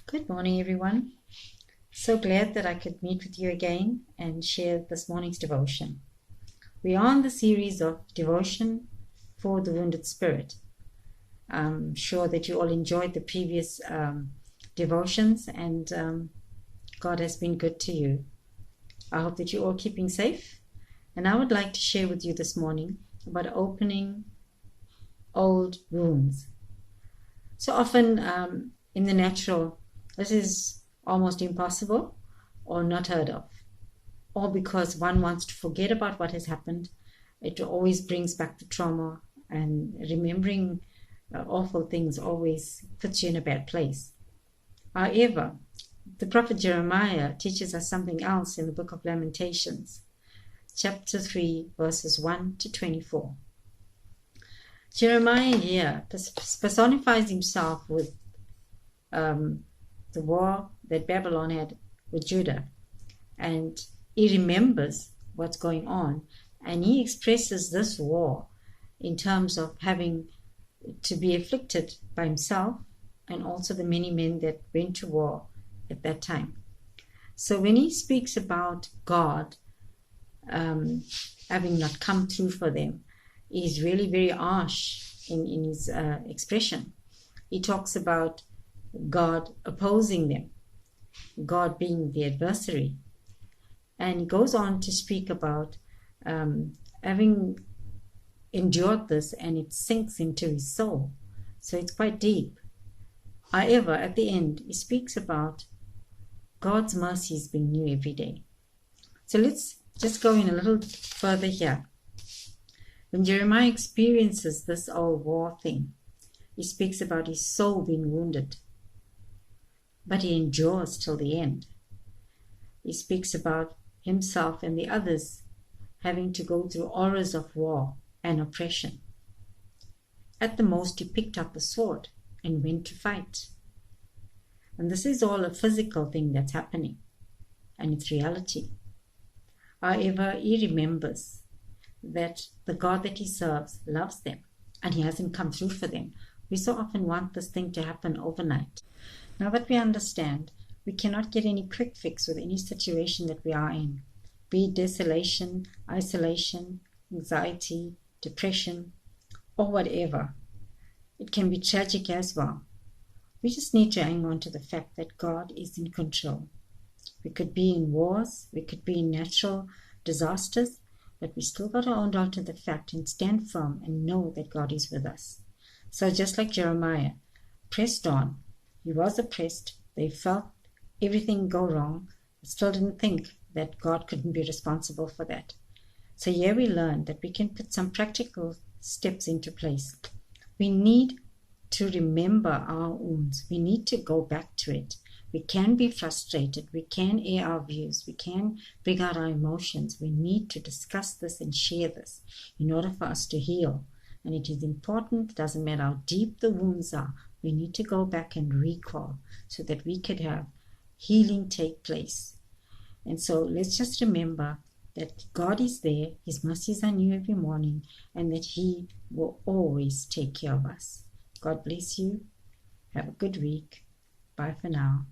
Good morning, everyone. So glad that I could meet with you again and share this morning's devotion. We are on the series of devotion for the wounded spirit. I'm sure that you all enjoyed the previous devotions and God has been good to you. I hope that you're all keeping safe. And I would like to share with you this morning about opening old wounds. So often in the natural, this is almost impossible or not heard of, or because one wants to forget about what has happened. It always brings back the trauma, and remembering awful things always puts you in a bad place. However, the prophet Jeremiah teaches us something else in the book of Lamentations, chapter 3, verses 1 to 24. Jeremiah here personifies himself with the war that Babylon had with Judah, and he remembers what's going on, and he expresses this war in terms of having to be afflicted by himself and also the many men that went to war at that time. So when he speaks about God having not come through for them, he's really very harsh in his expression. He talks about God opposing them, God being the adversary. And he goes on to speak about having endured this, and it sinks into his soul. So it's quite deep. However, at the end, he speaks about God's mercies being new every day. So let's just go in a little further here. When Jeremiah experiences this old war thing, he speaks about his soul being wounded, but he endures till the end. He speaks about himself and the others having to go through horrors of war and oppression. At the most, he picked up a sword and went to fight. And this is all a physical thing that's happening, and it's reality. However, he remembers that the God that he serves loves them, and he hasn't come through for them. We so often want this thing to happen overnight. Now that we understand, we cannot get any quick fix with any situation that we are in, be it desolation, isolation, anxiety, depression, or whatever. It can be tragic as well. We just need to hang on to the fact that God is in control. We could be in wars, we could be in natural disasters, but we still got to hold on to the fact and stand firm and know that God is with us. So just like Jeremiah, pressed on. He was oppressed. They felt everything go wrong, but still didn't think that God couldn't be responsible for that. So here we learn that we can put some practical steps into place. We need to remember our wounds. We need to go back to it. We can be frustrated. We can air our views. We can bring out our emotions. We need to discuss this and share this in order for us to heal. And it is important, it doesn't matter how deep the wounds are, we need to go back and recall so that we could have healing take place. And so let's just remember that God is there, his mercies are new every morning, and that he will always take care of us. God bless you. Have a good week. Bye for now.